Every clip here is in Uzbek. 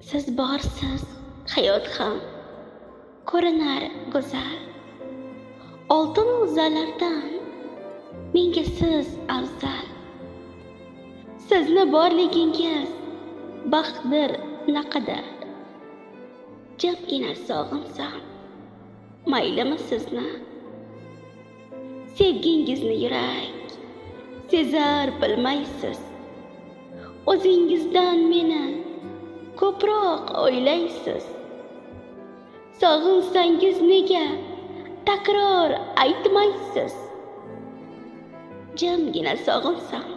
Siz borsiz, hayot ham ko'rinar go'zal. Oltin g'o'zalardan menga siz afzal. Sizni borligingiz baxtdir naqadar. Jimgina sog'insam, maylimi sizni? Sevgingizni yurak sezar bilmaysiz. O'zingizdan meni ko'proq o'ylaysiz. Sog'insangiz nega takror aytmaysiz? Jimgina sog'insam,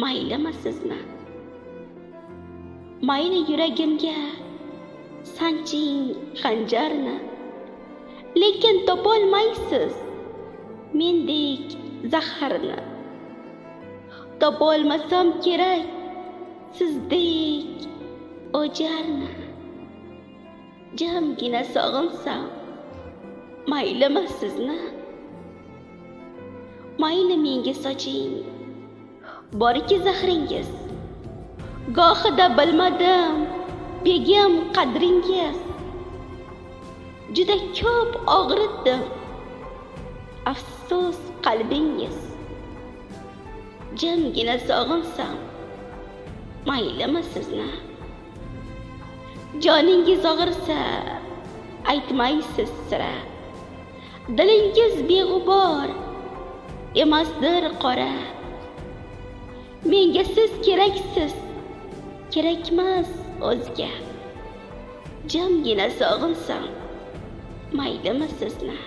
maylimi sizni? Mayli yuragimga sanching xanjarni, lekin topolmaysiz mendek zaharni. Topolmasam kerak sizdek o'jarni. Jimgina sog'insam, maylimi sizni? Mayli menga soching borki zahringiz, gohida bilmadim begim qadringiz. Juda ko'p og'ritdim afsus qalbingiz. Jimgina sog'insam, maylimi sizni? Joningiz og'irsa aytmaysiz sira. Dilingiz beg'ubor emasdir qora. Menga siz keraksiz, kerakmas o'zga. Jimgina sog'insam, maylimi sizni?